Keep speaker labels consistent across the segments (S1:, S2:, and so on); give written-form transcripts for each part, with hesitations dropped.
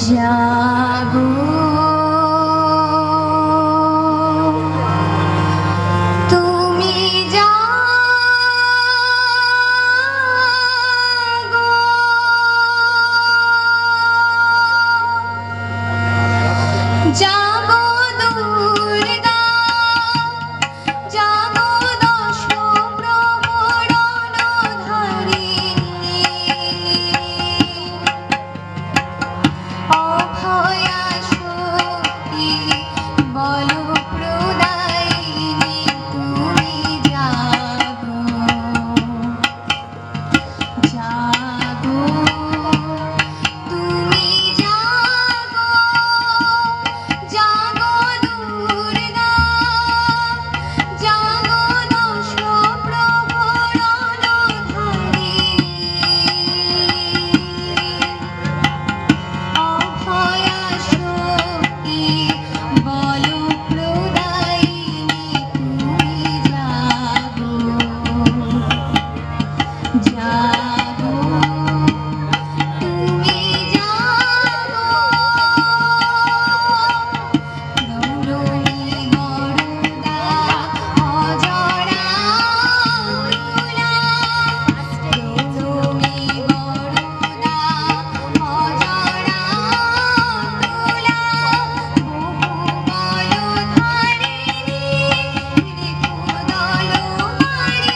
S1: জাগো তুমি জাগো জাগো দুর্গা জাগো দশ প্রহরণধারিণী অভয়া শক্তি বলো প্রদায়িনী তুমি জাগো জাগো তুমি জাগো জাগো দুর্গা জাগো দশ প্রহরণধারিণী অভয়া শক্তি বলো প্রদায়িনী তুমি জাগো জাগো তুমি জাগো গৌরী বরদা অজরা তুলা গৌরী বরদা অজরা তুলা বহু বলধারিণী দেখো দলমারিণী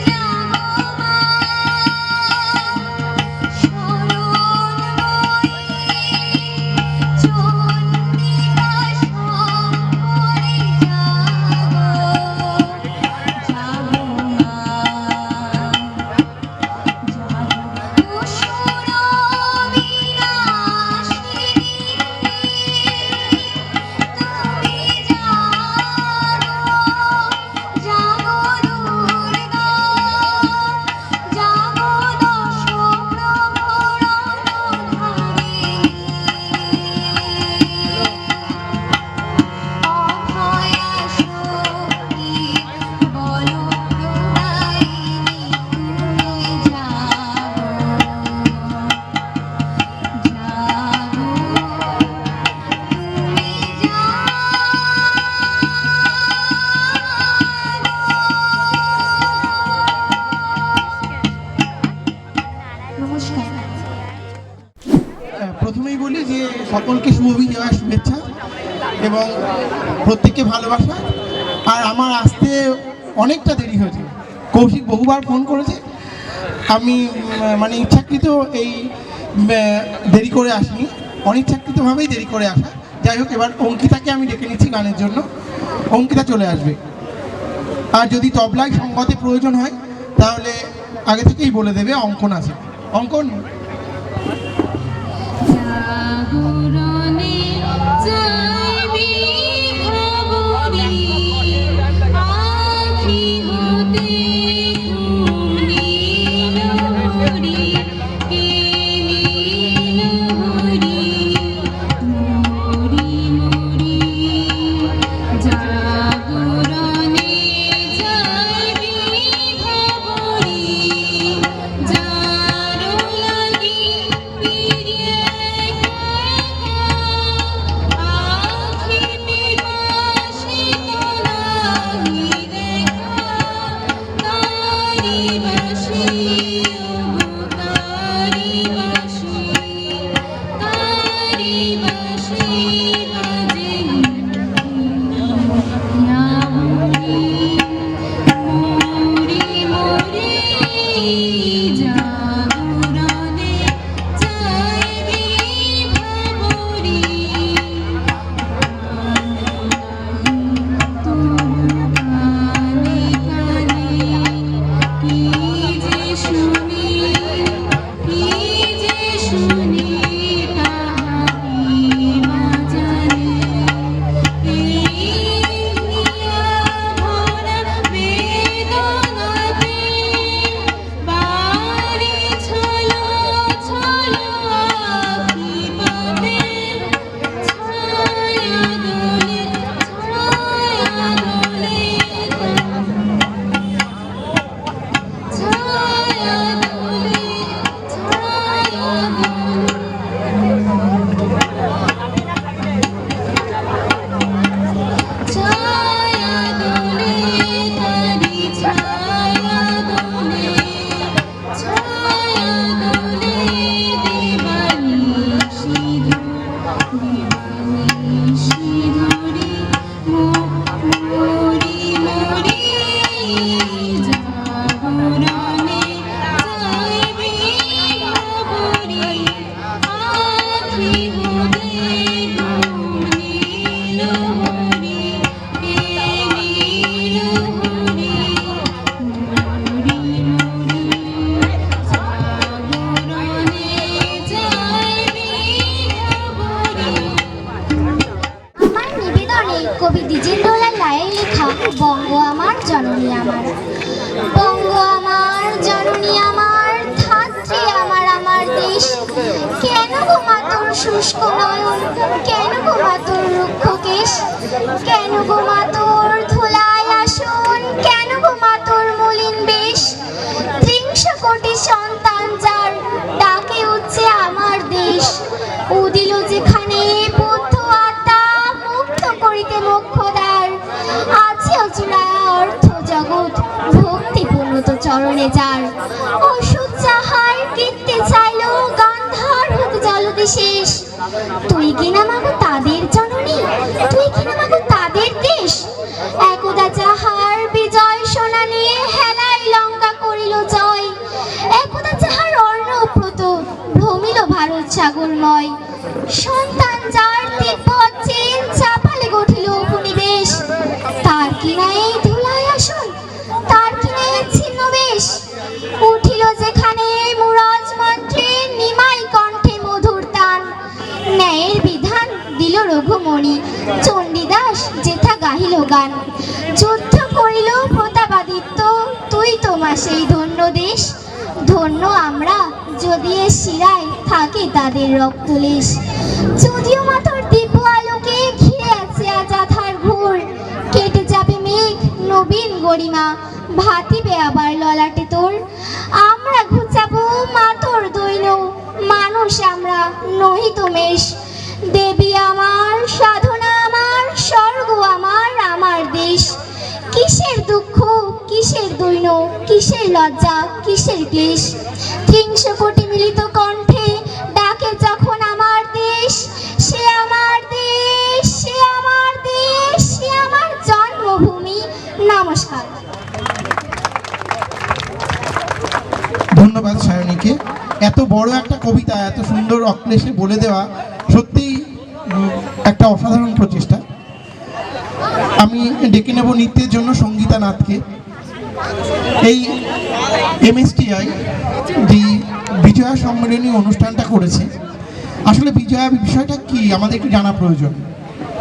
S1: জাগো মা শরণময়ী চন্ডিকা শঙ্করী জাগো জাগো মা জাগো অসুর বিনাশিনী তুমি জাগো জাগো দুর্গা জাগো দশ প্রহরণধারিণী অভয়া শক্তি বলো প্রদায়িনী তুমি নমস্কার।
S2: প্রথমেই বলি যে সকলকে শুভ বিজয়া শুভেচ্ছা এবং প্রত্যেককে ভালোবাসা। আর আমার আসতে অনেকটা দেরি হয়েছে, কৌশিক বহুবার ফোন করেছে, আমি মানে ইচ্ছাকৃত এই দেরি করে আসিনি, অনিচ্ছাকৃতভাবেই দেরি করে আসা। যাই হোক, এবার অঙ্কিতাকে আমি ডেকে নিচ্ছি গানের জন্য, অঙ্কিতা চলে আসবে। আর যদি তবলায় সংগতে প্রয়োজন হয় তাহলে আগে থেকেই বলে দেবে, অঙ্কন আছে। অঙ্কন
S1: জাগরণে যাইবি ভাবরি আখি হতে ঘুমিল হরি কেলিল হরি মরি মরি জাগরণে যাইবি ভাবরি যারো লাগি প্রিয়ে
S3: কেন গো মা তোর শুষ্ক নয়ন, কেন গো মা তোর রুক্ষ কেশ, কেন গো মা তোর ধুলায় আসন, কেন গো মা তোর মলিন বেশ। ৩০০ কোটি সন্তান যার, ডাকে উঠছে আমার দেশ। উদিল যেখানে বুদ্ধ আত্মা, মুক্ত করিতে মোক্ষদ্বার। আছে অচুরায় অর্থ জগৎ, ভক্তিপূর্ণ তো চরণে যার। ওষুধ যাহার কীর্তি চাইল, গান্ধার হতে জলবিশেষ। তুই কিনা মাগো তাদের জননী, তুই কিনা মাগো তাদের দেশ। একদা যাহার বিজয় সোনা নিয়ে হেলায় লঙ্কা করিল জয়। একদা যাহার অর্ণব্রত ভ্রমিল ভারত সাগরময়। সন্তান যার দিব্য চেন, চাপালে গঠিল উপনিবেশ। তার কিনা এই ধুলায় আসন, তার কিনা এই ছিন্ন বেশ। উঠিল যেখানে মুরাজ মন্ত্রে, নিমাই কণ্ঠে মধুর তান। ন্যায়ের বিধান দিল রঘুমণি, চণ্ডীদাস যেথা গাহিল গান। যুদ্ধ করিল প্রতাপাদিত্য, তুই তোমা সেই ধন্য দেশ। ধন্য আমরা যদি এ শিরায় থাকে তাদের রক্তলেশ। যদিও মাথার দিব্য আলোকে ঘিরে আছে আজ আধার ঘোর। কেটে যাবে মেঘ নবীন গরিমা, ভাতিবে আবার ললাটে তোর। আমরা ঘুচাবো মাতর দৈন, মানুষ আমরা নহি তো মেষ। দেবী আমার, সাধনা আমার, স্বর্গ আমার, আমার দেশ। কিসের দুঃখ, কিসের দৈন, কিসের লজ্জা, কিসের ক্লেশ। ৩০০ কোটি মিলিত কণ্ঠে ডাকে যখন আমার দেশ। সে আমার দেশ, সে আমার দেশ, সে আমার জন্মভূমি। নমস্কার।
S2: ধন্যবাদ সায়নীকে। এত বড় একটা কবিতা এত সুন্দর অক্লেশে বলে দেওয়া সত্যিই একটা অসাধারণ প্রচেষ্টা। আমি ডেকে নেব নৃত্যের জন্য সঙ্গীতা নাথকে। এই MSTI যে বিজয়া সম্মেলনী অনুষ্ঠানটা করেছে, আসলে বিজয়া বিষয়টা কি আমাদের একটু জানা প্রয়োজন।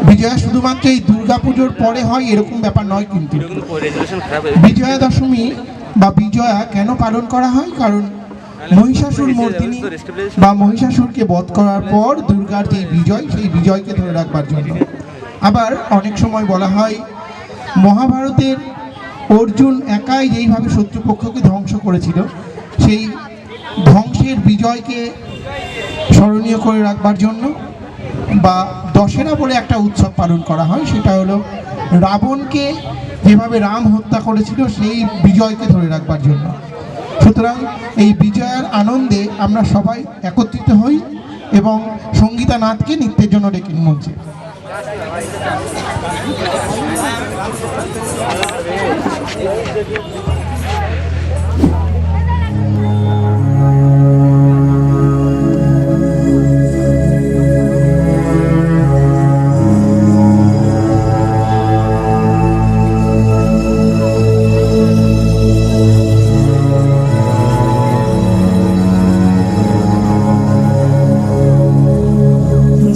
S2: বিজয়া শুধুমাত্র এই দুর্গাপুজোর পরে হয় এরকম ব্যাপার নয়, কিন্তু বিজয়া দশমী বা বিজয়া কেন পালন করা হয়? কারণ মহিষাসুর মর্দিনী বা মহিষাসুরকে বধ করার পর দুর্গার যে বিজয়, সেই বিজয়কে ধরে রাখবার জন্য। আবার অনেক সময় বলা হয় মহাভারতের অর্জুন একাই যেইভাবে শত্রুপক্ষকে ধ্বংস করেছিল, সেই ধ্বংসের বিজয়কে স্মরণীয় করে রাখবার জন্য বা দশেরা বলে একটা উৎসব পালন করা হয়। সেটা হলো রাবণকে যেভাবে রাম হত্যা করেছিল সেই বিজয়কে ধরে রাখবার জন্য। সুতরাং এই বিজয়ের আনন্দে আমরা সবাই একত্রিত হই এবং সঙ্গীতা নাথকে নৃত্যের জন্য ডেকে মঞ্চে।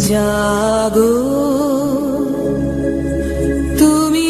S4: জাগো তুমি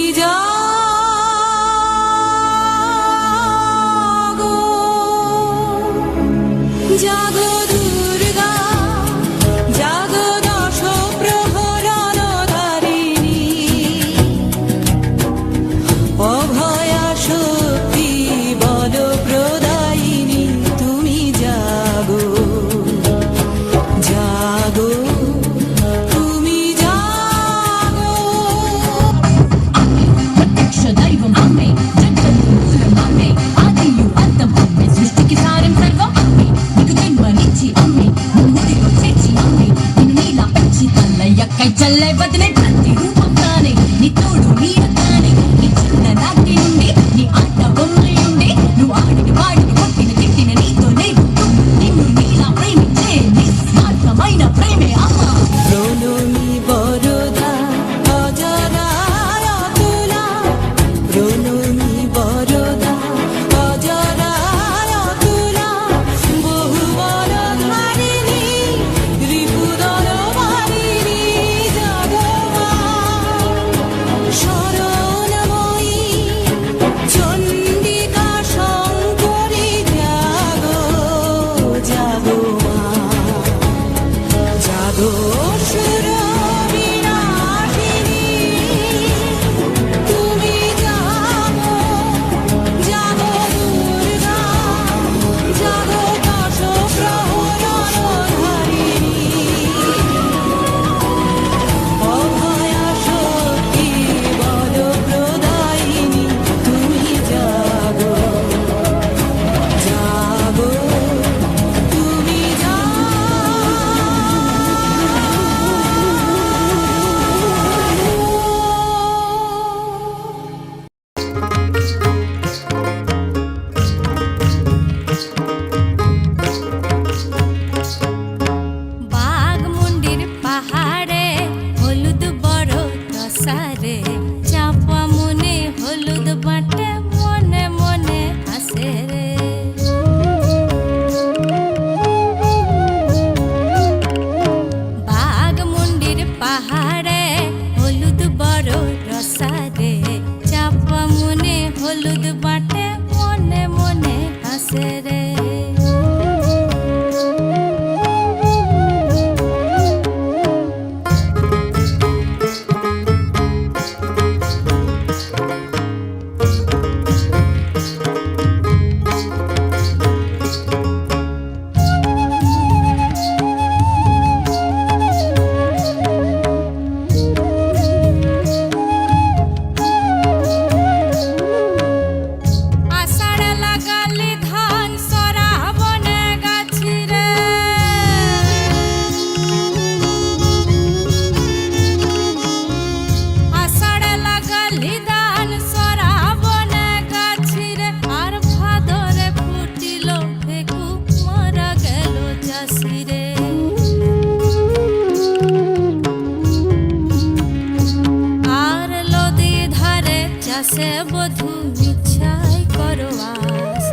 S1: সে বধু ইচ্ছাই করো আস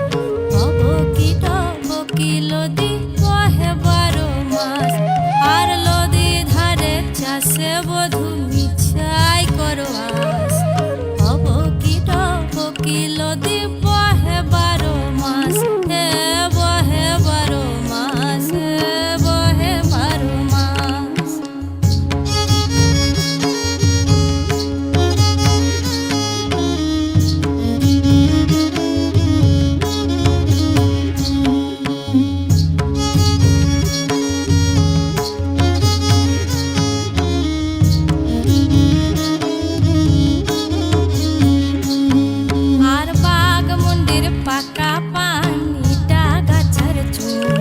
S1: অবকিট বকিল দি বহে 12 মাস আর লদি ধারে চাষে বধু ইচ্ছাই করো আস অবকিট বকিল দি বহে 12 মাস হে বহে 12 মাস হে বহে 12 মাস আর বাগ মন্দির পাকা পানিটা গাছের চুল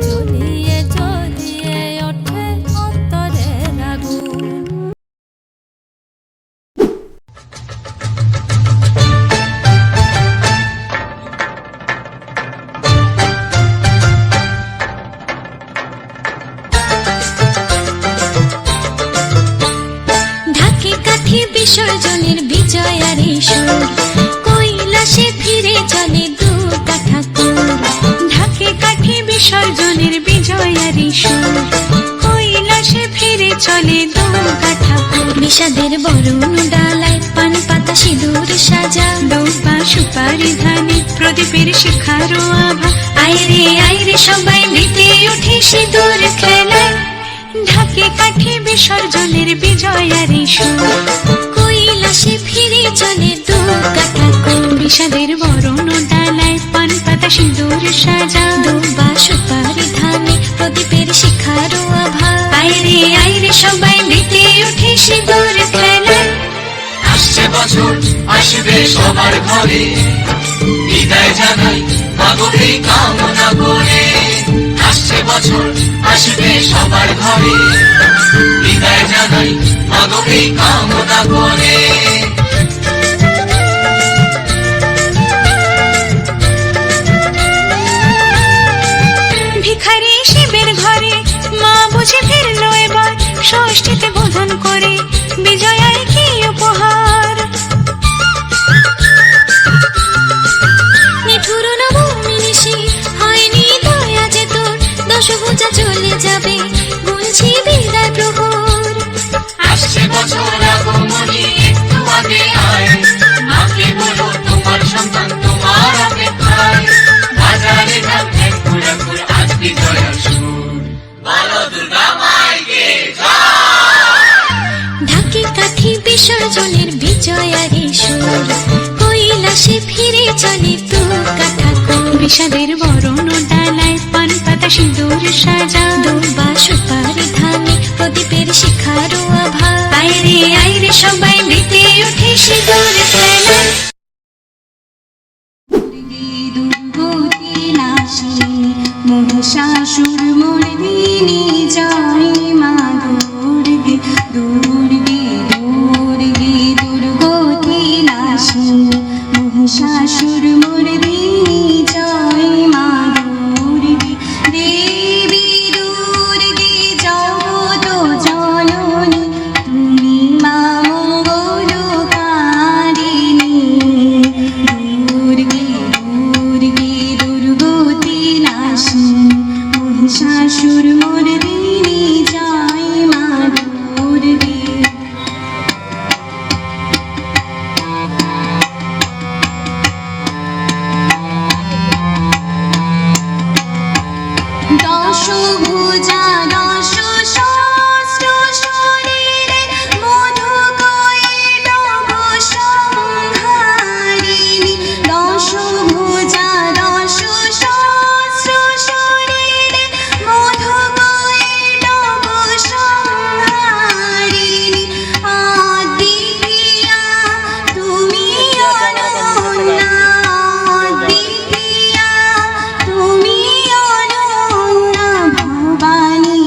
S1: জ্বলিয়ে জ্বলিয়ে ওঠে অন্তরের আগুন ঢাকে কাঠি বিসর্জনের বিজয়ার সুর কৈলাসে ফিরে চলে দুর্গা ঠাকুর ঢাকে কাঠি বিসর্জনের বিজয়ার সুর কৈলাসে ফিরে চলে দুর্গা ঠাকুর বিষাদের বরণ ডালায় পান পাতা সিঁদুর সাজা দৌপা সুপারি ধানে প্রদীপের শিখারো আভা আইরে সবাই মেতে ওঠে সিঁদুর খেলায় ঢাকে কাঠি বিসর্জনের বিজয়ার সুর কৈলাসে ফিরে চলে দুর্গা ঠাকুর বিষাদের বরণ ডালায় পান পাতা সিঁদুর সাজা দুবা সুপারি ধানে প্রদীপের শিখারো আভা আইরে সবাই মেতে ওঠে সিঁদুর খেলায়
S5: আসছে বছর আসবে সবার ঘরে বিদায় জানাই মাগো এই কামনা করে আসছে বছর আসবে সবার ঘরে বিদায় জানাই মাগো এই কামনা করে
S1: ভিখারি শিবের ঘরে মা বুঝে ফিরলো এবার ষষ্ঠীতে বোধন করে বিজয়ায় কি উপহার নিঠুর নবমী নিশি হয়নি দয়া যে তোর দশভুজা চলে যাবে গুনছি বিদায় প্রহর
S5: আসছে বছর আগমনী একটু আগে আয় মাকে বলো তোমার সন্তান তোমার অপেক্ষায় বাজারে ঢাক ঘুরে আজ বিজয়ার সুর বলো দুর্গা মাইকে
S1: ঢাকে কাঠি বিসর্জনের বিজয়ার সুর কৈলাসে ফিরে চলে দুর্গা ঠাকুর বিষাদের বরণ ডালায় পান পাতা সিঁদুর সাজা দুবা সুপারি ধানে প্রদীপের শিখারো আভা আইরে সবাই মেতে ওঠে সিঁদুর খেলায় দুর্গতি নাশিনী মহিষাসুর মর্দিনী জয় মা দুর্গে দুর্গে দুর্গে দুর্গতি নাশিনী মহিষাসুর মর্দিনী জয় মা দুর্গে দেবী দুর্গে জগত জননী তুমি মা মঙ্গলকারিণী দুর্গে দুর্গে দুর্গতি নাশিনী মহিষাসুর মর্দিনী জয় মা দুর্গে দশভুজা দশ সহস্র শরীরে মধু কৈটভ সংহারিণী দশভুজা দশ সহস্র শরীরে মধু কৈটভ সংহারিণী আদিতিয়া তুমি অনন্যা আদিতিয়া তুমি অনন্যা ভবানী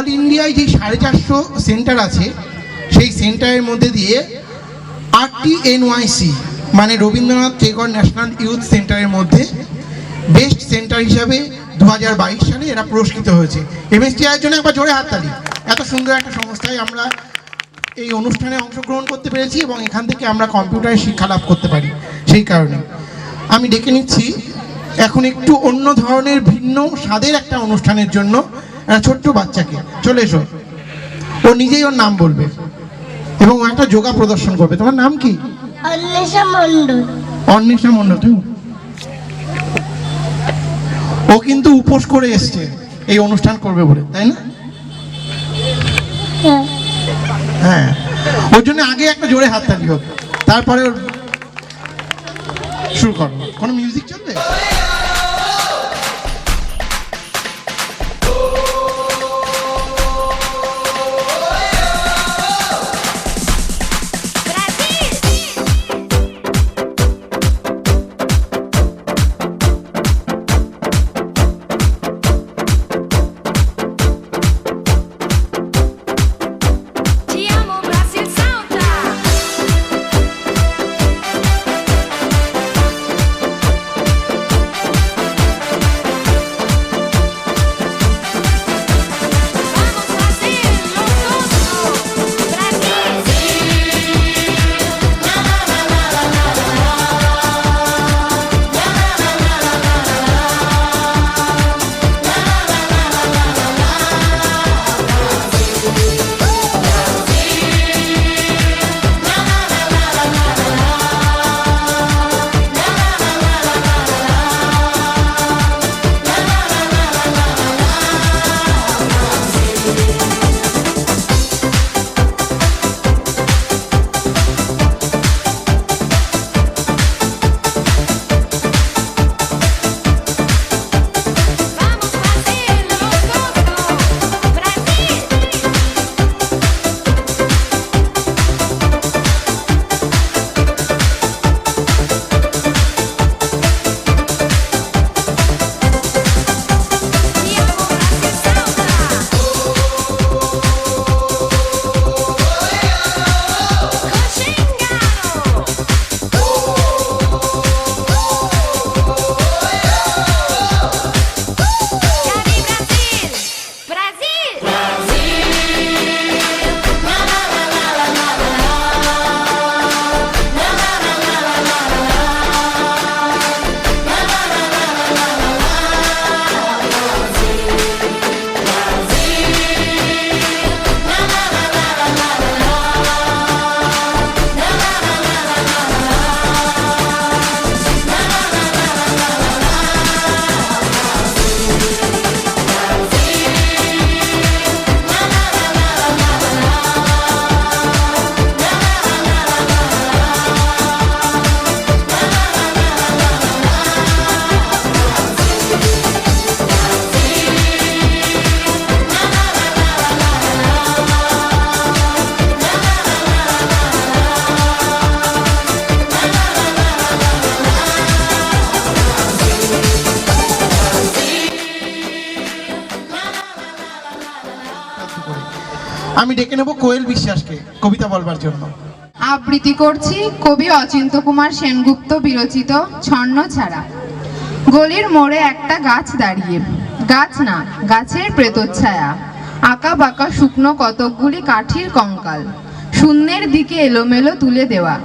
S2: অল ইন্ডিয়ায় যে 450 সেন্টার আছে সেই সেন্টারের মধ্যে দিয়ে RTNYC মানে রবীন্দ্রনাথ টেগোর ন্যাশনাল ইউথ সেন্টারের মধ্যে বেস্ট সেন্টার হিসাবে 2022 সালে এরা পুরস্কৃত হয়েছে। MSTIর জন্য একবার জোরে হাততালি। এত সুন্দর একটা সংস্থায় আমরা এই অনুষ্ঠানে অংশগ্রহণ করতে পেরেছি এবং এখান থেকে আমরা কম্পিউটারের শিক্ষা লাভ করতে পারি। সেই কারণে আমি ডেকে নিচ্ছি এখন একটু অন্য ধরনের ভিন্ন স্বাদের একটা অনুষ্ঠানের জন্য একটা ছোট্ট বাচ্চাকে। চলে এসো, ও নিজেই ওর নাম বলবে এবং ও একটা যোগা প্রদর্শন করবে। তোমার নাম কি?
S3: অন্বেষা মণ্ডল।
S2: অন্বেষা মণ্ডল। তুমি ও কিন্তু উপোস করে এসছে এই অনুষ্ঠান করবে বলে, তাই না? হ্যাঁ, ওর জন্য আগে একটা জোরে হাততালি হোক, তারপরে ওর শুরু করো। কোনো মিউজিক চলবে?
S1: Ti amo Brasil, salta! Vamos hacerlo todo, Brasil! Vamos hacerlo todo, Brasil! Ti amo Brasil, salta! Coxingaro! Cari Brasil! Brasil!
S2: আমি ডেকে নেব কোয়েল বিশ্বাসকে কবিতা বলবার জন্য।
S6: আবৃত্তি করছি কবি অচিন্ত কুমার সেনগুপ্ত বিরচিত ছন্ন ছাড়া। গলির মোড়ে একটা গাছ দাঁড়িয়ে, গাছ না গাছের প্রেতচ্ছায়া, আঁকা বাঁকা শুকনো কতকগুলি কাঠির কঙ্কাল, শূন্যের দিকে এলোমেলো তুলে দেওয়া,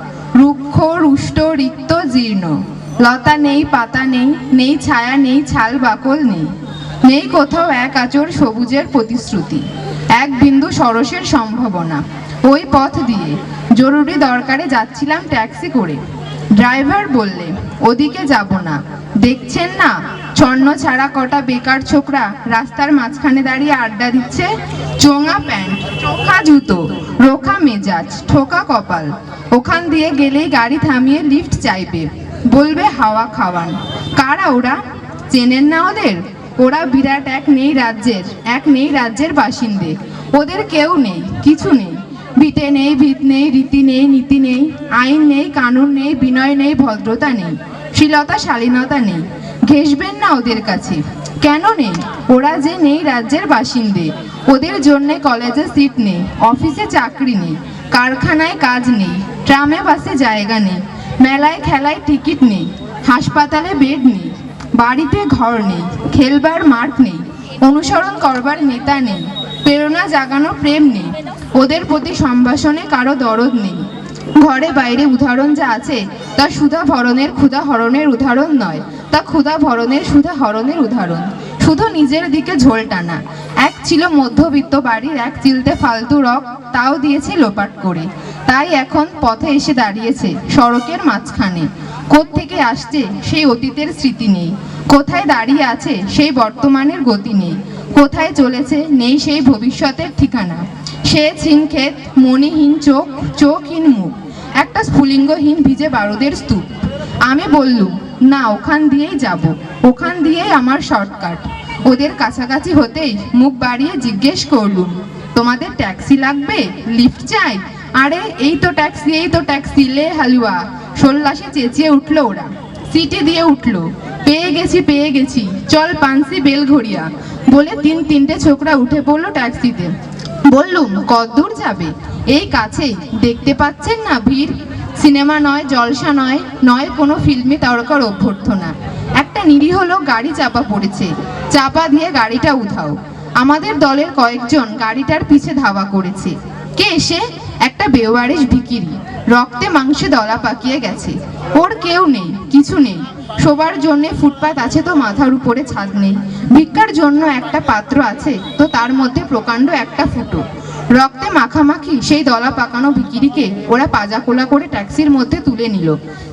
S6: রুক্ষ রুষ্ট রিক্ত জীর্ণ, লতা নেই পাতা নেই, নেই ছায়া নেই ছাল বাকল নেই, নেই কোথাও এক আঁচড় সবুজের প্রতিশ্রুতি, এক বিন্দু সরসের সম্ভাবনা। ওই পথ দিয়ে জরুরি দরকারে যাচ্ছিলাম ট্যাক্সি করে। ড্রাইভার বললে ওদিকে যাব না, দেখছেন না ছন্ন ছাড়া কটা বেকার ছোকরা রাস্তার মাঝখানে দাঁড়িয়ে আড্ডা দিচ্ছে। চোঙা প্যান্ট, চোখা জুতো, রোখা মেজাজ, ঠোকা কপাল, ওখান দিয়ে গেলেই গাড়ি থামিয়ে লিফট চাইবে, বলবে হাওয়া খাওয়ান। কারা ওরা? চেনেন না ওদের? ওরা বিরাট এক নেই রাজ্যের বাসিন্দে। ওদের কেউ নেই, কিছু নেই, ভিটে নেই, ভিত নেই, রীতি নেই, নীতি নেই, আইন নেই, কানুন নেই, বিনয় নেই, ভদ্রতা নেই, শ্লীলতা শালীনতা নেই। ঘেঁষবেন না ওদের কাছে, কেন নেই? ওরা যে নেই রাজ্যের বাসিন্দে, ওদের জন্যে কলেজে সিট নেই, অফিসে চাকরি নেই, কারখানায় কাজ নেই, ট্রামে বাসে জায়গা নেই, মেলায় খেলায় টিকিট নেই, হাসপাতালে বেড নেই, বাড়িতে ঘর নেই, খেলবার মাঠ নেই, অনুসরণ করবার নেতা নেই, প্রেরণা জাগানো প্রেম নেই, ওদের প্রতি সম্ভাষণে কারো দরদ নেই। ঘরে বাইরে উদাহরণ যা আছে তা সুধা ভরণের ক্ষুধা হরণের উদাহরণ নয়, তা ক্ষুধা ভরণের সুধা হরণের উদাহরণ। শুধু নিজের দিকে ঝোল টানা। এক ছিল মধ্যবিত্ত বাড়ির এক চিলতে ফালতু রক, তাও দিয়েছে লোপাট করে। তাই এখন পথে এসে দাঁড়িয়েছে সড়কের মাঝখানে। কোত্থেকে আসছে সেই অতীতের স্মৃতি নেই, কোথায় দাঁড়িয়ে আছে সেই বর্তমানের গতি নেই, কোথায় চলেছে নেই সেই ভবিষ্যতের ঠিকানা। সে ক্ষেত, মণিহীন চোখ, চোখহীন মুখ, একটা স্ফুলিঙ্গহীন ভিজে বারুদের স্তূপ। আমি বললুম, না, ওখান দিয়েই যাব, ওখান দিয়েই আমার শর্টকাট। ওদের কাছাকাছি হতেই মুখ বাড়িয়ে জিজ্ঞেস করলুম, তোমাদের ট্যাক্সি লাগবে, লিফট চাই? আরে এই তো ট্যাক্সি, এই তো ট্যাক্সি, লে হালুয়া। সোল্লাসে চেঁচিয়ে উঠলো ওরা, সিটি দিয়ে উঠলো, পেয়ে গেছি পেয়ে গেছি, চল পানসি বেলঘড়িয়া বলে তিনটে ছোকরা উঠে পড়লো ট্যাক্সিতে। বললুম, কতদূর যাবে? এই কাছেই, দেখতে পাচ্ছেন না ভিড়? সিনেমা নয়, জলসা নয়, নয় কোনো ফিল্মি তারকার অভ্যর্থনা। একটা নিরীহ লোক গাড়ি চাপা পড়েছে, চাপা দিয়ে গাড়িটা উঠাও। আমাদের দলের কয়েকজন গাড়িটার পিছে ধাওয়া করেছে। কে এসে? একটা বেওয়ারিশ ভিখিরি, রক্তে মাংসে দলা পাকিয়ে গেছে। ওর কেউ নেই, কিছু নেই, শোবার জন্যে ফুটপাত আছে তো মাথার উপরে ছাদ নেই, ভিক্ষার জন্য একটা পাত্র আছে তো তার মধ্যে প্রকাণ্ড একটা ফুটো। রক্তে মাখামাখি সেই দলা পাকানো ভিখিরিকে ওরা পাজাকোলা করে ট্যাক্সির মধ্যে তুলে নিল।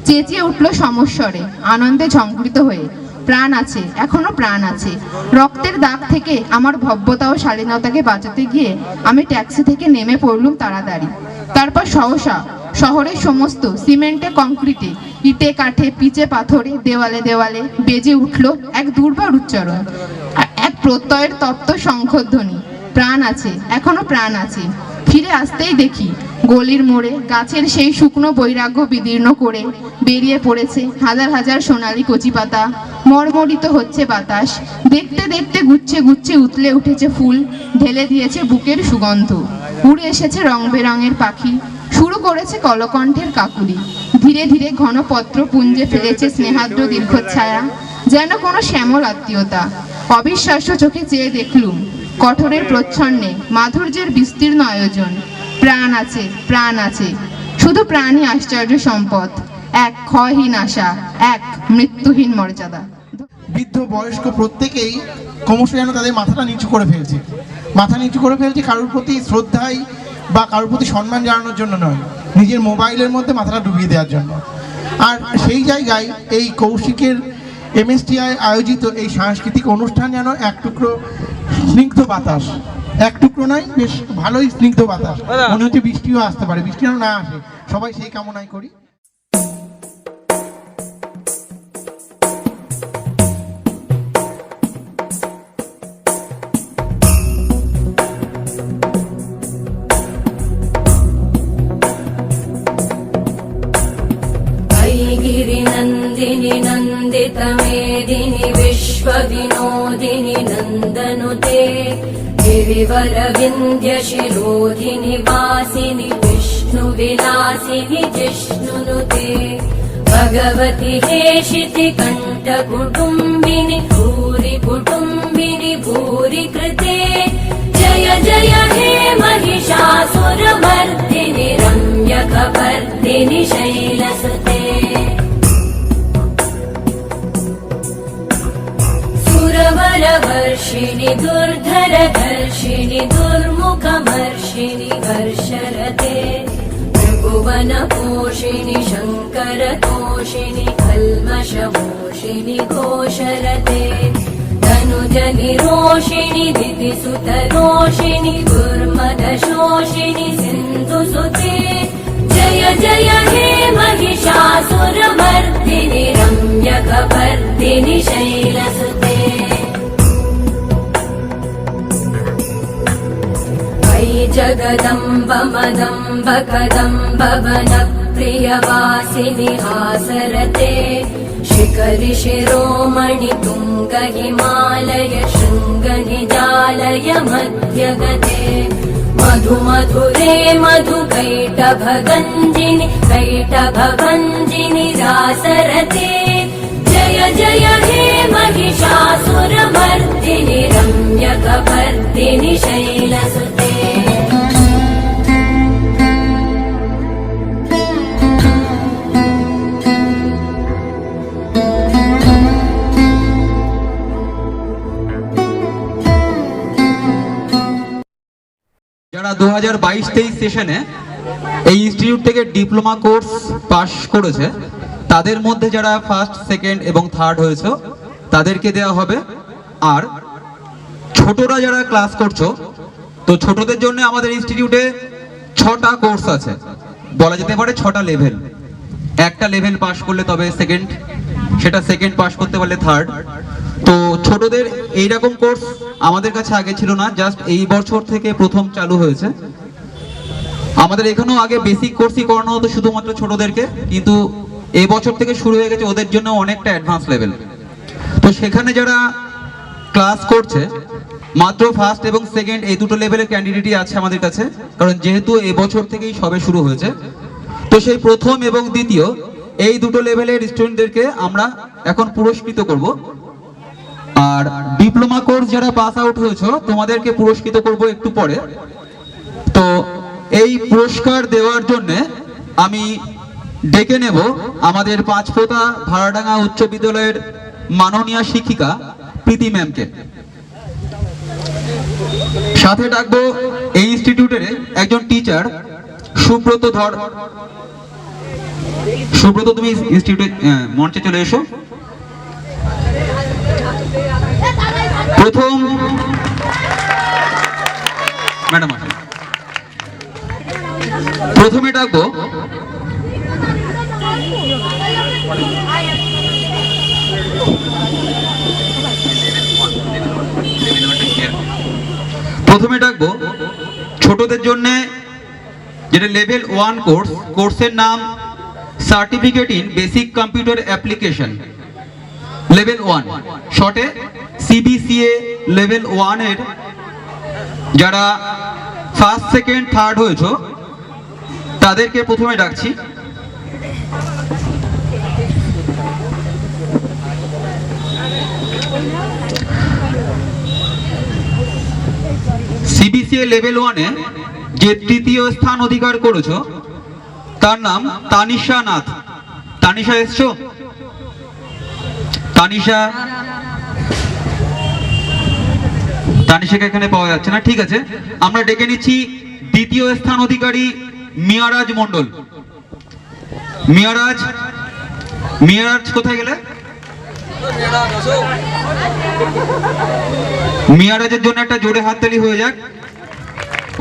S6: চেঁচিয়ে উঠল সমস্বরে, আনন্দে ঝঙ্কৃত হয়ে, প্রাণ আছে, এখনো প্রাণ আছে। রক্তের দাগ থেকে আমার ভব্যতা ও শালীনতাকে বাঁচাতে গিয়ে আমি ট্যাক্সি থেকে নেমে পড়লুম তাড়াতাড়ি। তারপর সহসা শহরের সমস্ত সিমেন্টে, কংক্রিটে, ইটে কাঠে, পিচে পাথরে, দেওয়ালে দেওয়ালে বেজে উঠল এক দুর্বার উচ্চারণ, এক প্রত্যয়ের তপ্ত শঙ্খধ্বনি, প্রাণ আছে, এখনো প্রাণ আছে। ফিরে আসতেই দেখি গলির মোড়ে গাছের সেই শুকনো বৈরাগ্য বিদীর্ণ করে বেরিয়ে পড়েছে হাজার হাজার সোনালি কচি পাতা, মর্মরিত হচ্ছে বাতাস। দেখতে দেখতে গুচ্ছে গুচ্ছে উতলে উঠেছে ফুল, ঢেলে দিয়েছে বুকের সুগন্ধ। উড়ে এসেছে রং বেরঙের পাখি, শুরু করেছে কলকণ্ঠের কাকুলি। ধীরে ধীরে ঘনপত্র পুঞ্জে ফেলেছে স্নেহাদ্র দীর্ঘচ্ছায়া, যেন কোনো শ্যামল আত্মীয়তা। অবিশ্বাস্য চোখে চেয়ে দেখলুম কঠোরের প্রচ্ছন্নে মাধুর্যের বিস্তীর্ণ আয়োজন। প্রাণ আছে, প্রাণ আছে, শুধু প্রাণই আশ্চর্য সম্পদ, এক ক্ষয়হীন আশা, এক মৃত্যুহীন মর্যাদা।
S2: বৃদ্ধ বয়স্ক প্রত্যেকেই ক্রমশ যেন তাদের মাথাটা নিচু করে ফেলছে, মাথা নিচু করে ফেলছে কারোর প্রতি শ্রদ্ধায় বা কারোর প্রতি সম্মান জানানোর জন্য নয়, নিজের মোবাইলের মধ্যে মাথাটা ডুবিয়ে দেওয়ার জন্য। আর সেই জায়গায় এই কৌশিকের MSTI আয়োজিত এই সাংস্কৃতিক অনুষ্ঠান যেন এক টুকরো স্নিগ্ধ বাতাস, এক টুকরো নয়, বেশ ভালোই স্নিগ্ধ বাতাস। মনে হচ্ছে বৃষ্টিও আসতে পারে, বৃষ্টি যেন না আসে, সবাই সেই কামনাই করি।
S7: गिरिनन्दिनि नन्दितमेदिनि विश्वविनोदिनि नन्दनुते गिरिवरविन्द्यशिरोधिनि वासिनि विष्णुविलासिनि जिष्णुनुते भगवति हेशिति कण्ठकुटुम्बिनि भूरि कुटुम्बिनि भूरि कृते जय जय हे महिषासुरमर्दिनि रम्यकपर्दिनि शैलसुते सुरवरवर्षिणि दुर्धरधर्षिणि दुर्मुखमर्षिणि वर्षरते त्रिभुवनपोषिणि शङ्करतोषिणि कल्मषमोषिणि घोषरते तनुजनिरोषिणि दितिसुतरोषिणि दुर्मदशोषिणि सिन्धुसुते जय जय हे महिषासुरमर्दिनि रम्यकपर्दिनि शैलसुते अयि जगदम्ब मदम्ब कदम्ब वनप्रियवासिनि हासरते शिखरि शिरोमणि तुङ्ग हिमालय शृङ्ग निजालय मध्यगते मधु मधुरे मधुकैटभगञ्जिनि कैटभभञ्जिनि रासरते जय जय हे महिषासुरमर्दिनि रम्यकपर्दिनि शैलसुते
S8: যারা 2022-23 সেশনে এই ইনস্টিটিউট থেকে ডিপ্লোমা কোর্স পাশ করেছে তাদের মধ্যে যারা ফার্স্ট সেকেন্ড এবং থার্ড হয়েছে তাদেরকে দেওয়া হবে। আর ছোটরা যারা ক্লাস করছো তো ছোটদের জন্য আমাদের ইনস্টিটিউটে 6টা কোর্স আছে, বলা যেতে পারে 6টা লেভেল। একটা লেভেল পাশ করলে তবে সেকেন্ড, সেটা সেকেন্ড পাশ করতে পারলে থার্ড। তো ছোটদের এইরকম কোর্স আমাদের কাছে আগে ছিল না, জাস্ট এই বছর থেকে প্রথম চালু হয়েছে। আমাদের এখানেও আগে বেসিক কোর্সই করানো হতো শুধুমাত্র ছোটদেরকে, কিন্তু এই বছর থেকে শুরু হয়ে গেছে ওদের জন্য অনেকটা অ্যাডভান্স লেভেল। তো সেখানে যারা ক্লাস করছে মাত্র ফার্স্ট এবং সেকেন্ড এই দুটো লেভেলের ক্যান্ডিডেটই আছে আমাদের কাছে, কারণ যেহেতু এই বছর থেকেই সবে শুরু হয়েছে। তো সেই প্রথম এবং দ্বিতীয় এই দুটো লেভেলের স্টুডেন্টদেরকে আমরা এখন পুরস্কৃত করব। আর ডিপ্লোমা কোর্স যারা পাস আউট হয়েছে তোমাদেরকে পুরস্কৃত করব একটু পরে। তো এই পুরস্কার দেওয়ার জন্য আমি ডেকে নেব আমাদের পাঁচপোতা ভাড়াডাঙ্গা উচ্চ বিদ্যালয়ের মাননীয় শিক্ষিকা প্রীতি ম্যামকে। সাথে ডাকবো এই ইনস্টিটিউটের একজন টিচার সুব্রত ধর। সুব্রত, তুমি ইনস্টিটিউটে মঞ্চে চলে এসো। প্রথম ম্যাডাম আসুন। প্রথমে ডাকবো ছোটদের জন্য যেটা লেভেল 1 কোর্স, কোর্সের নাম certificate in basic computer application level 1, শর্টে সিবিসিএ লেভেল 1 এর যারা ফার্স্ট সেকেন্ড থার্ড হয়েছে তাদেরকে প্রথমে ডাকছি। সিবিসিএ লেভেল 1 এ যে তৃতীয় স্থান অধিকার করেছো তার নাম তানিশা নাথ। তানিশা এসছো? তানিশাকে এখানে পাওয়া যাচ্ছে না, ঠিক আছে। আমরা ডেকে নিচ্ছি দ্বিতীয় স্থান অধিকারী মিয়ারাজ মণ্ডল। মিয়ারাজ কোথায় গেলে? মিয়ারাজের জন্য একটা জোরে হাততালি হয়ে যাক।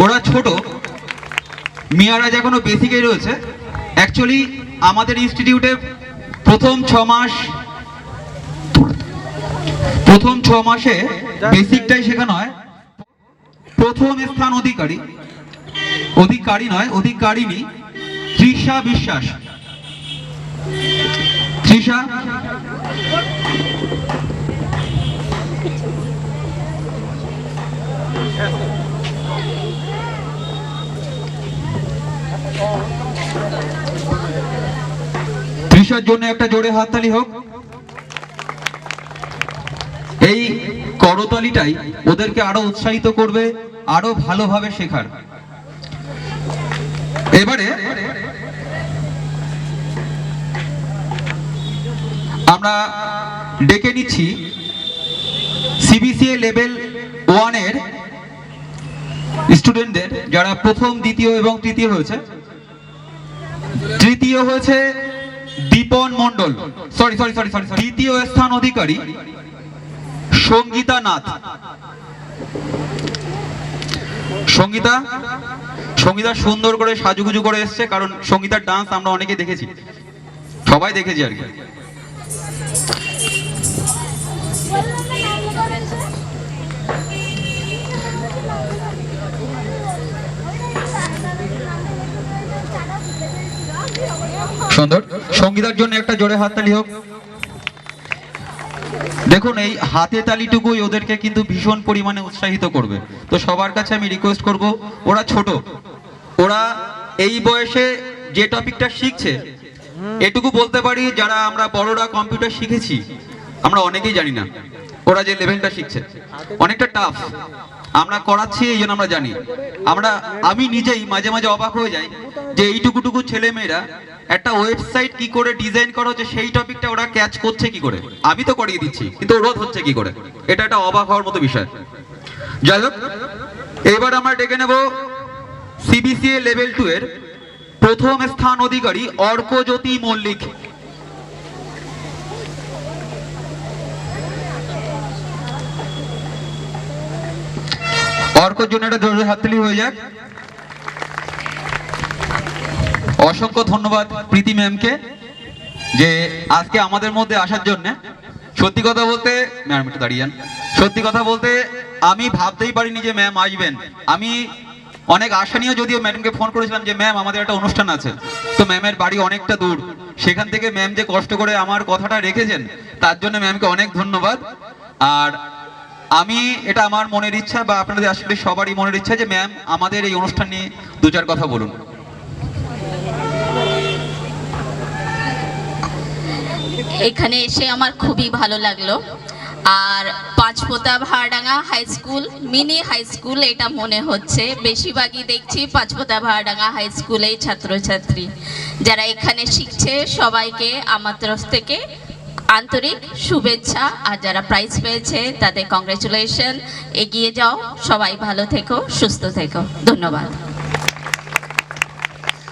S8: ওরা ছোট, মিয়ারাজ এখনো বেসিকেই রয়েছে। অ্যাকচুয়ালি আমাদের ইনস্টিটিউটে প্রথম 6 মাসে বেসিকটাই শেখানো হয়। প্রথম স্থান অধিকারিণী তৃষা বিশ্বাস। তৃষা, তৃষার জন্য একটা জোরে হাততালি হোক। এই করতালিটাই ওদেরকে আরো উৎসাহিত করবে আরো ভালোভাবে শেখার। এবারে আমরা ডেকে নিচ্ছি সিবিসিএ লেভেল 1 এর স্টুডেন্টদের যারা প্রথম, দ্বিতীয় এবং তৃতীয় হয়েছে। তৃতীয় হয়েছে দীপন মণ্ডল, সরি। দ্বিতীয় স্থান অধিকারী সঙ্গীতা নাথ। সঙ্গীতা সুন্দর করে সাজুগুজু করে এসছে, কারণ সঙ্গীতার ডান্স আমরা অনেকে দেখেছি, সবাই দেখেছি আর কি। সুন্দর, সঙ্গীতার জন্য একটা জোরে হাততালি হোক। দেখুন এই হাতে তালিটুকুই ওদেরকে কিন্তু ভীষণ পরিমাণে উৎসাহিত করবে। তো সবার কাছে আমি রিকোয়েস্ট করব, ওরা ছোট, ওরা এই বয়সে যে টপিকটা শিখছে, এটুকু বলতে পারি যারা আমরা বড়রা কম্পিউটার শিখেছি আমরা অনেকেই জানি না ওরা যে লেভেলটা শিখছে অনেকটা টাফ। আমরা করাচ্ছি এই জন্য আমরা জানি। আমি নিজেই মাঝে মাঝে অবাক হয়ে যাই যে এইটুকুটুকু ছেলে মেয়েরা একটা ওয়েবসাইট কি করে ডিজাইন করা হচ্ছে সেই টপিকটা ওরা ক্যাচ করছে কি করে। আমি তো করিয়ে দিচ্ছি কিন্তু রোধ হচ্ছে কি করে, এটা একটা অবাক হওয়ার মতো বিষয়। যাই হোক, এবার আমরা ডেকে নেব সিবিসিএ লেভেল 2 এর প্রথম স্থান অধিকারী অর্কজ্যোতি মল্লিক। অর্কর জন্য একটা জোরে হাততালি হয়ে যাক। অসংখ্য ধন্যবাদ প্রীতি ম্যামকে যে আজকে আমাদের মধ্যে আসার জন্য। সত্যি কথা বলতে ম্যাম একটু দাঁড়িয়ে যান। সত্যি কথা বলতে আমি ভাবতেই পারিনি যে ম্যাম আসবেন। আমি অনেক আশা নিয়েও যদিও ম্যাডামকে ফোন করেছিলাম যে ম্যাম আমাদের একটা অনুষ্ঠান আছে, তো ম্যামের বাড়ি অনেকটা দূর, সেখান থেকে ম্যাম যে কষ্ট করে আমার কথাটা রেখেছেন তার জন্য ম্যামকে অনেক ধন্যবাদ। আর আমি এটা আমার মনের ইচ্ছা বা আপনাদের আসলে সবারই মনের ইচ্ছা যে ম্যাম আমাদের এই অনুষ্ঠান নিয়ে দু চার কথা বলুন।
S9: এখানে এসে আমার খুবই ভালো লাগলো। আর Panchpota Bharadanga high school mini high school এটা মনে হচ্ছে, বেশিরভাগই দেখছি পাঁচপোতা ভাড়াডাঙ্গা হাই স্কুলেই ছাত্রছাত্রী যারা এখানে শিখছে। সবাইকে আমার তরফ থেকে আন্তরিক শুভেচ্ছা, আর যারা প্রাইজ পেয়েছে তাদের কংগ্রেচুলেশন। এগিয়ে যাও, সবাই ভালো থেকো, সুস্থ থেকো। ধন্যবাদ।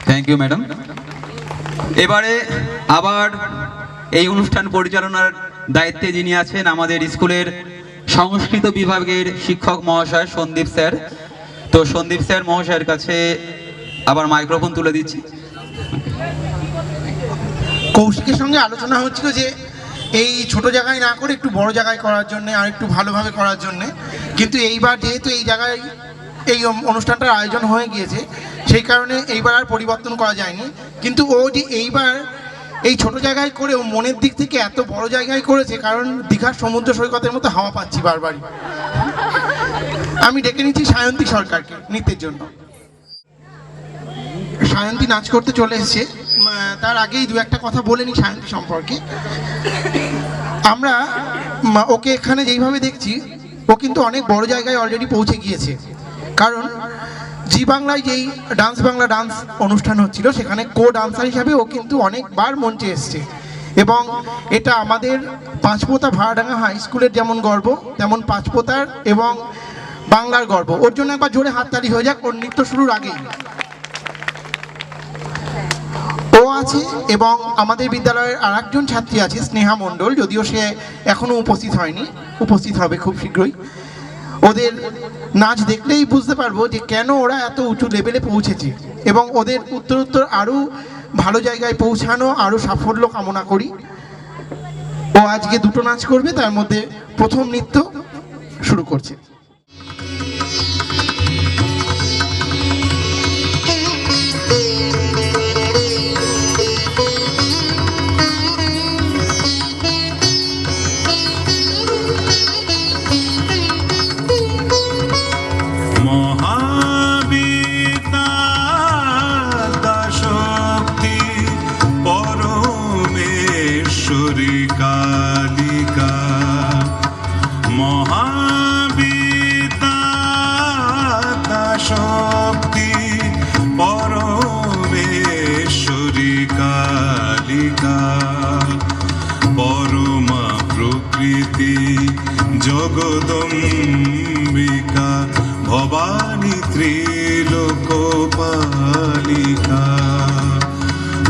S8: Thank you madam. এবারে আবার এই অনুষ্ঠান পরিচালনার দায়িত্বে যিনি আছেন আমাদের স্কুলের সংস্কৃত বিভাগের শিক্ষক মহাশয় সন্দীপ স্যার। তো সন্দীপ স্যার মহাশয়ের কাছে আবার মাইক্রোফোন তুলে দিচ্ছি।
S2: কৌশিকের সঙ্গে আলোচনা হচ্ছিল যে এই ছোট জায়গায় না করে একটু বড় জায়গায় করার জন্য আর একটু ভালোভাবে করার জন্য, কিন্তু এইবার যেহেতু এই জায়গায় এই অনুষ্ঠানটার আয়োজন হয়ে গিয়েছে সেই কারণে এইবার আর পরিবর্তন করা যায়নি। কিন্তু ও যে এইবার এই ছোট জায়গায় করে ও মনের দিক থেকে এত বড় জায়গায় করেছে, কারণ দীঘার সমুদ্র সৈকতের মতো হাওয়া পাচ্ছি বারবারই। আমি ডেকে নিচ্ছি সায়ন্তী সরকারকে নৃত্যের জন্য। সায়ন্তী নাচ করতে চলে এসেছে। তার আগেই দু একটা কথা বলে নি সায়ন্তী সম্পর্কে। আমরা ওকে এখানে যেইভাবে দেখছি ও কিন্তু অনেক বড় জায়গায় অলরেডি পৌঁছে গিয়েছে, কারণ জি বাংলায় যেই ডান্স বাংলা ডান্স অনুষ্ঠান হচ্ছিল সেখানে কো ডান্সার হিসাবে ও কিন্তু অনেকবার মঞ্চে এসছে, এবং এটা আমাদের পাঁচপোতা ভাড়াডাঙ্গা হাই স্কুলের যেমন গর্ব তেমন পাঁচপোতার এবং বাংলার গর্ব। ওর জন্য একবার জোরে হাততালি হয়ে যাক ওর নৃত্য শুরুর আগেই। ও আছে এবং আমাদের বিদ্যালয়ের আর একজন ছাত্রী আছে স্নেহা মণ্ডল, যদিও সে এখনো উপস্থিত হয়নি, উপস্থিত হবে খুব শীঘ্রই। ওদের নাচ দেখলেই বুঝতে পারবো যে কেন ওরা এত উঁচু লেভেলে পৌঁছেছে, এবং ওদের উত্তরোত্তর আরও ভালো জায়গায় পৌঁছানো, আরও সাফল্য কামনা করি। ও আজকে দুটো নাচ করবে, তার মধ্যে প্রথম নৃত্য শুরু করছে।
S10: জগদম্বিকা ভবানী ত্রিলোকপালিকা,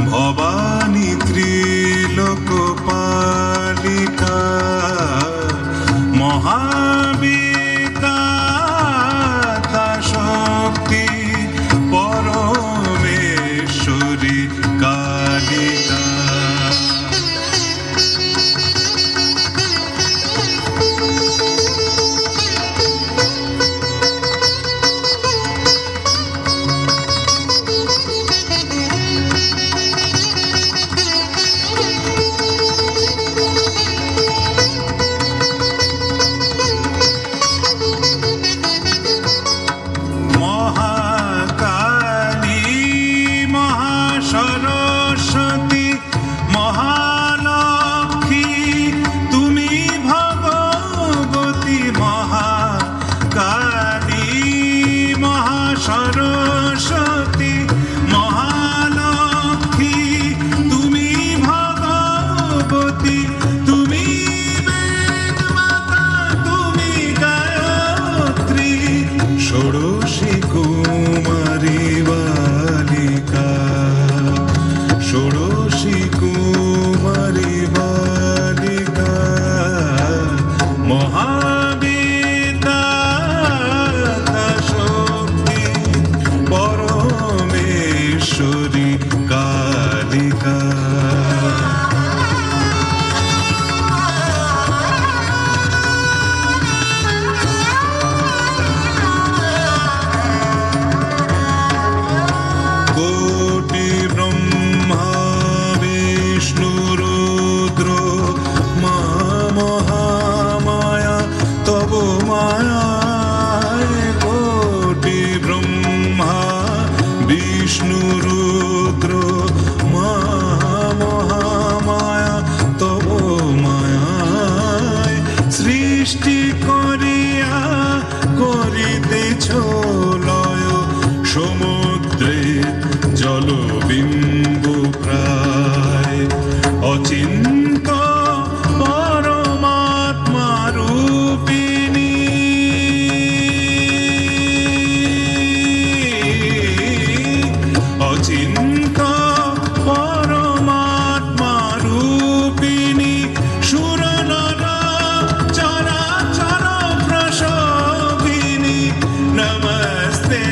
S10: ভবানী ত্রিলোকপালিকা, মহাবিদ্যা শক্তি পরমেশ্বরী কালিকা। সরস্বতী মহালক্ষ্মী তুমি ভগবতী তুমি বেদমাতা তুমি গায়ত্রী ষোড়শী কুমারী বালিকা ষোড়শী কুমারী বালিকা মহাবিদ্যা শক্তি পরমেশ্বরী কালিকা কোটি ব্রহ্মা বিষ্ণু রুদ্র মা মহামায়া তব মায়ায় কোটি ব্রহ্মা বিষ্ণু রুদ্র মা মহামায়া তব মায়ায় সৃষ্টি করিয়া করিতেছ লয় সমুদ্রের জলবিন্দু প্রায় অচিন্ত পরমাত্মা রূপিণী অচিন্ত পরমাত্মা রূপিণী সুর নর চরাচর প্রসবিনী নমস্তে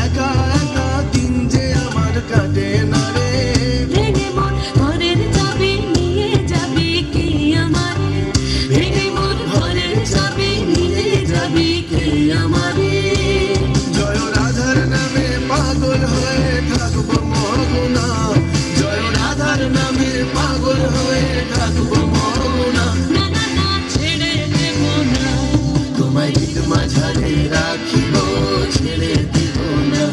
S10: একা একা দিন যে আমার কাটে না রে
S1: ভেঙে মন ঘরের চাবি নিয়ে যাবি কে আমারে ভেঙে মন ঘরের চাবি নিয়ে যাবি কে আমারে
S10: জয় রাধার নামে পাগল হয়ে থাকবো মরগুনা জয় রাধার নামে পাগল হয়ে থাকবো মরগুনা
S1: না না না ছেড়ে দেব না
S10: তোমায় ঈদ মাঝারে রাখিব ছেড়ে দিব না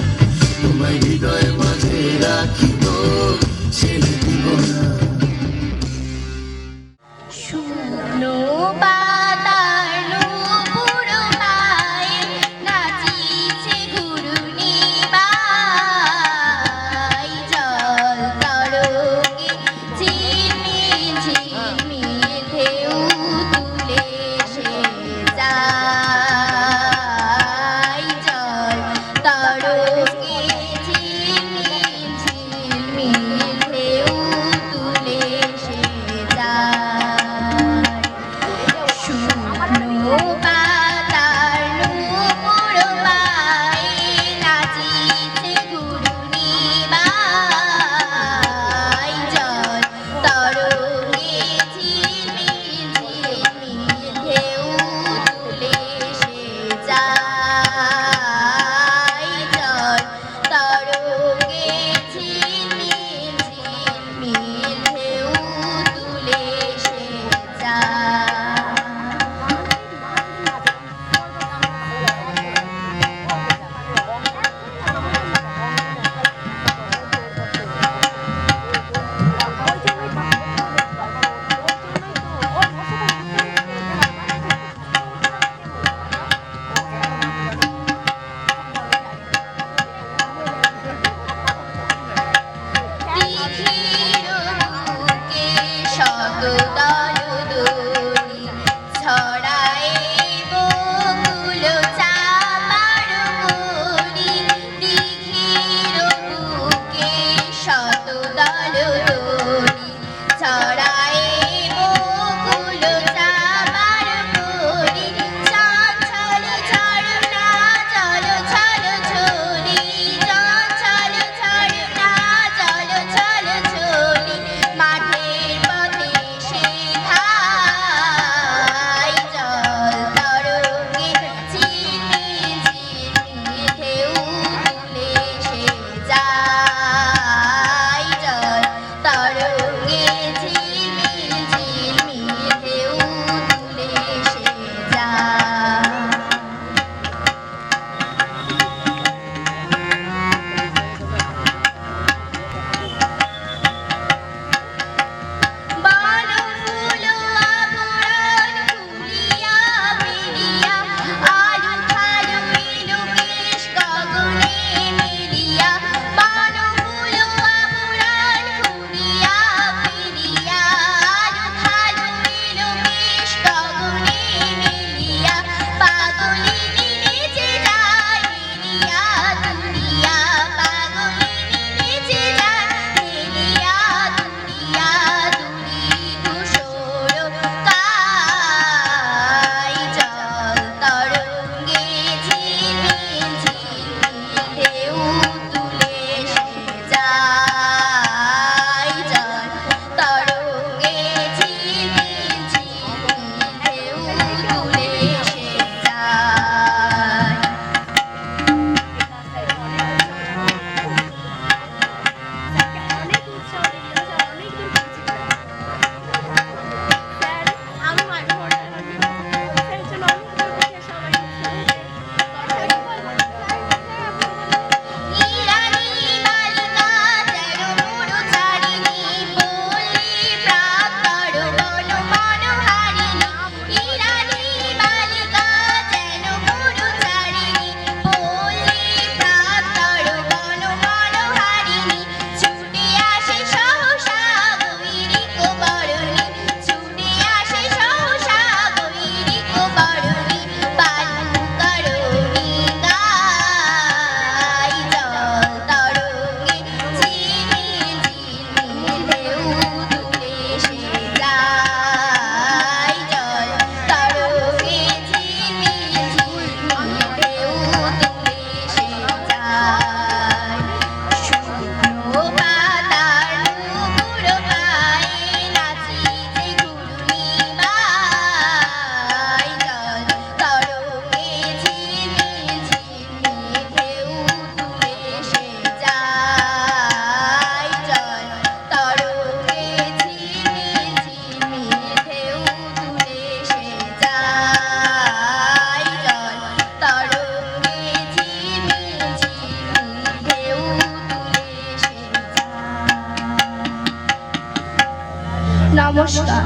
S3: নমস্কার।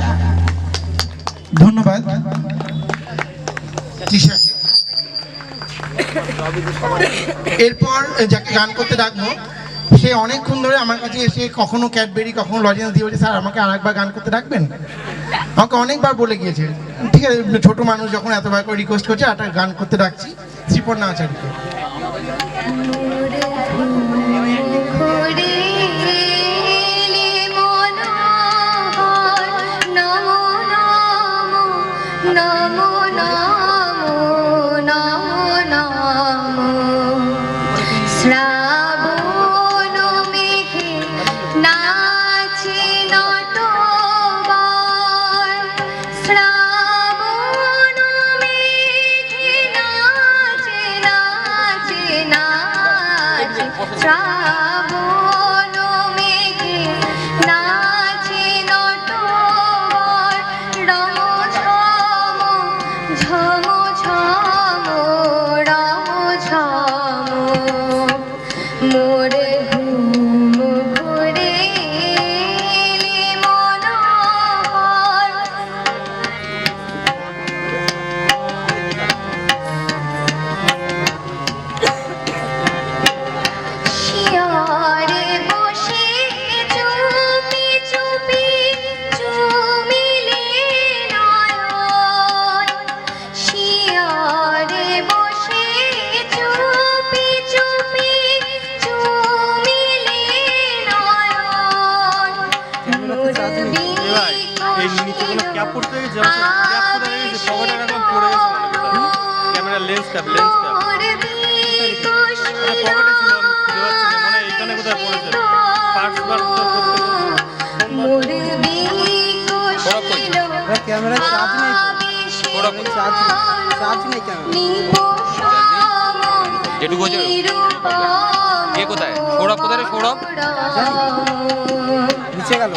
S2: ধন্যবাদ তৃষাকে। এরপর যাকে গান করতে ডাকবো, সে অনেকক্ষণ ধরে আমার কাছে এসে কখনো ক্যাডবেরি কখনো লজেন্স দিয়ে বলছে, স্যার আমাকে আরেকবার গান করতে ডাকবেন। আমাকে অনেকবার বলে গিয়েছে, ঠিক আছে ছোট মানুষ যখন এতবার করে রিকোয়েস্ট করছে একটা গান করতে ডাকছি শ্রীপর্ণা আচার্যকে।
S3: নমো নমো নমো নমো শ্রাবণ মেঘে নাচে নটবর, শ্রাবণ মেঘে নাচে নাচে নাচে, শ্রাবণ মেঘে নাচে নটবর, রম ঝম ঝম রম ঝম, মোরে ঘুম ঘুরে মনোহর। শিয়রে বসে চুপি চুপি চুমিলে নয়ন, শিয়রে বসে চুপি চুপি চুমিলে নয়ন,
S11: এই নিচে কোনো ক্যাপ পড়তে গেছে, ক্যাপ পরে গেছে, পকেটে একদম পড়ে গেছে মনে করতে ক্যামেরা লেন্স ক্যাপ পকেটে ছিল আমি খুঁজে পাচ্ছি না, মনে হয় এখানে কোথায় পড়েছে পার্টস
S4: ক্যামেরা চার্জ নেই, চার্জ নেই ক্যামেরা।
S3: যেটুকু কে কোথায় সৌরভ কোথায় সৌরভ
S4: নিচে গেল।